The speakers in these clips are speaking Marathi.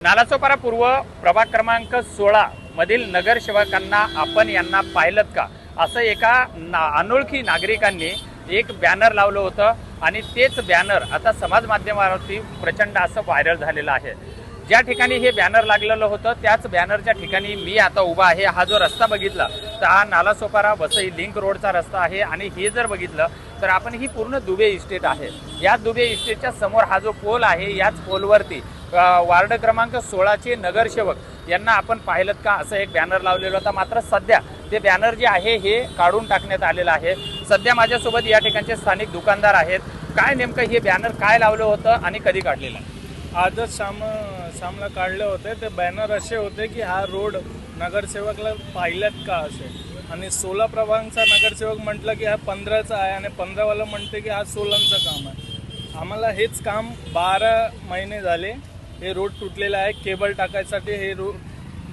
नालासोपारा पूर्व प्रभाग क्रमांक 16 मधील नगरसेवकांना आपण यांना पाहिलं का असं एका अनोळखी नागरिकांनी एक बॅनर लावलं होतं आणि तेच बॅनर आता समाज माध्यमावरती प्रचंड असं व्हायरल झालेलं आहे। ज्या ठिकाणी हे बॅनर लागलेलं होतं त्याच बॅनरच्या ठिकाणी मी आता उभा आहे। हा जो रस्ता बघितला तर हा नालासोपारा वसई लिंक रोडचा रस्ता आहे आणि हे जर बघितलं तर आपण ही पूर्ण दुबे इस्टेट आहे। या दुबे इस्टेटच्या समोर हा जो पोल आहे याच पोलवरती वार्ड क्रमांक 16 चे नगरसेवक यांना आपण पाहिलं का असं एक बॅनर लावलेलं होता। मात्र सध्या ते बॅनर जे आहे हे काढून टाकण्यात आलेलं आहे। सध्या माझ्यासोबत या ठिकाणचे स्थानिक दुकानदार आहेत। काय नेमकं हे बॅनर काय लावलं होतं आणि कधी काढलेलं? आजच शामला काढले होते। ते बॅनर असे होते की हा रोड नगरसेवकला पाहिल्यात का असे, आणि 16 प्रभागांचा नगरसेवक म्हटलं की हा 15चा आहे आणि 15वाला म्हणते की हा 16चं काम आहे। आम्हाला हेच काम 12 महिने झाले। हे रोड तुटलेलं आहे, केबल टाकायसाठी हे रोड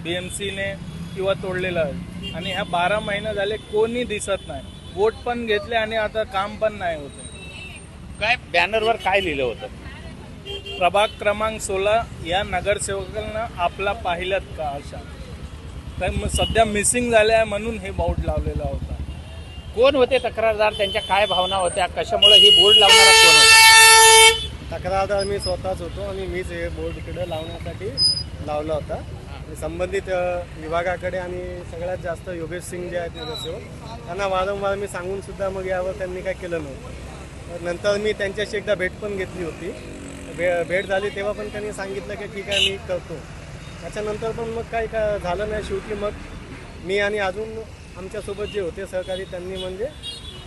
BMCने किंवा तोडलेलं आहे आणि ह्या 12 महिने झाले कोणी दिसत नाही। वोट पण घेतले आणि आता काम पण नाही होते। काय बॅनरवर काय लिहिलं होतं? प्रभाग क्रमांक 16 या नगरसेवकांना आपला पाहिल्यात का अशा। तर सध्या मिसिंग झाले आहे म्हणून हे बोर्ड लावलेला होता। कोण होते तक्रारदार? त्यांच्या काय भावना होत्या? कशामुळे ही बोर्ड लावणारा कोण होता? तक्रारदार मी स्वतःच होतो आणि मीच हे बोर्ड इकडे लावण्यासाठी लावला होता। आणि संबंधित विभागाकडे आणि सगळ्यात जास्त योगेश सिंग जे आहेत नगरसेवक त्यांना वारंवार मी सांगून सुद्धा मग यावर त्यांनी काय केलं नव्हतं। नंतर मी त्यांच्याशी एकदा भेट पण घेतली होती। भेट झाली तेव्हा पण त्यांनी सांगितलं की ठीक आहे मी करतो। त्याच्यानंतर पण मग काही झालं नाही। शेवटी मग मी आणि अजून आमच्यासोबत जे होते सहकारी त्यांनी म्हणजे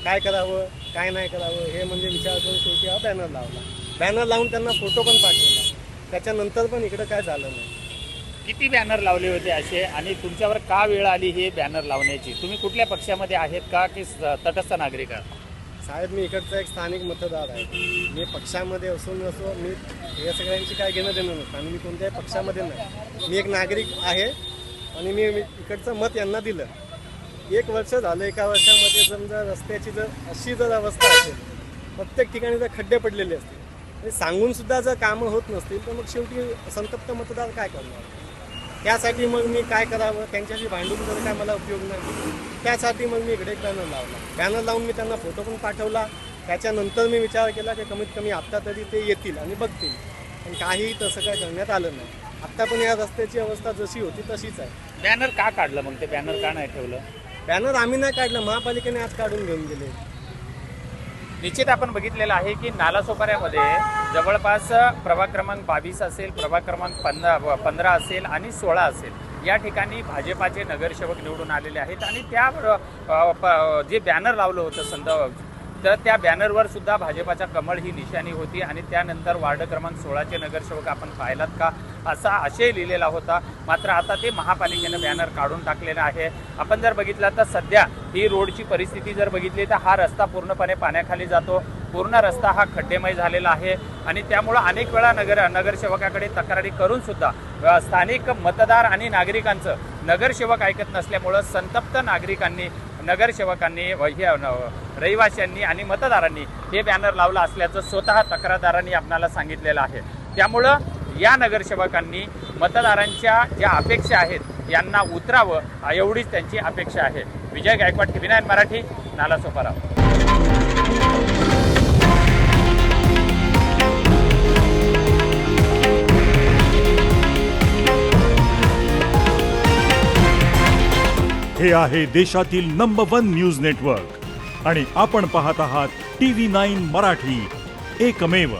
काय करावं काय नाही करावं हे म्हणजे विचार करून शेवटी हा बॅनर लावला। बॅनर लावून त्यांना फोटो पण पाठवला। त्याच्यानंतर पण इकडं काय झालं नाही। किती बॅनर लावले होते असे आणि तुमच्यावर का वेळ आली हे बॅनर लावण्याची? तुम्ही कुठल्या पक्षामध्ये आहेत का की तटस्थ नागरिक आहात? साहेब मी इकडचा एक स्थानिक मतदार आहे। मी पक्षामध्ये असो नसो मी या सगळ्यांची काय घेणं देणं नसतं आणि मी कोणत्याही पक्षामध्ये नाही। मी एक नागरिक आहे आणि मी इकडचं मत यांना दिलं। 1 वर्ष झालं, 1 वर्षामध्ये समजा रस्त्याची जर अशी जर अवस्था असेल, प्रत्येक ठिकाणी जर खड्डे पडलेले असतील आणि सांगून सुद्धा जर कामं होत नसतील तर मग शेवटी संतप्त मतदार काय करणार? त्यासाठी मग मी काय करावं, त्यांच्याशी भांडून जर काय मला उपयोग नाही। त्यासाठी मग मी इकडे एक बॅनर लावला। बॅनर लावून मी त्यांना फोटो पण पाठवला। त्याच्यानंतर मी विचार केला की कमीत कमी आत्ता तरी ते येतील आणि बघतील, पण काही तसं काय करण्यात आलं नाही। आत्ता पण या रस्त्याची अवस्था जशी होती तशीच आहे। बॅनर का काढलं मग? ते बॅनर का नाही ठेवलं? बॅनर आम्ही नाही काढलं, महापालिकेने आज काढून घेऊन गेले। निश्चित आपण बघितलेलं आहे की नालासोपाऱ्यामध्ये जवळपास प्रभाग क्रमांक 22 असेल, प्रभाग क्रमांक 15 असेल आणि 16 असेल। या ठिकाणी भाजपाचे नगरसेवक निवडून आलेले आहेत आणि त्या जे बॅनर लावलं होतं तर त्या बॅनरवर सुद्धा भाजपाचा कमळ ही निशाणी होती आणि त्यानंतर वार्ड क्रमांक 16 चे नगरसेवक आपण पाहिलात का असा आशय लिहिलेला होता। मात्र आता ते महापालिकेनं बॅनर काढून टाकलेला आहे। आपण जर बघितलं तर सध्या ही रोडची परिस्थिती जर बघितली तर हा रस्ता पूर्णपणे पाण्याखाली जातो। पूर्ण रस्ता हा खड्डेमय झालेला आहे आणि त्यामुळं अनेक वेळा नगरसेवकाकडे तक्रारी करून सुद्धा स्थानिक मतदार आणि नागरिकांचं नगरसेवक ऐकत नसल्यामुळं संतप्त नागरिकांनी, नगरसेवकांनी, रहिवाशांनी आणि मतदारांनी हे बॅनर लावलं असल्याचं स्वतः तक्रारदारांनी आपल्याला सांगितलेलं आहे। त्यामुळं या नगरसेवकांनी मतदारांच्या ज्या अपेक्षा आहेत यांना उतरावं एवढीच त्यांची अपेक्षा आहे। विजय गायकवाड, TV9 मराठी, नालासोपारा। हे आहे देशातील नंबर 1 न्यूज नेटवर्क आणि आपण पाहत आहात TV9 मराठी, एकमेव।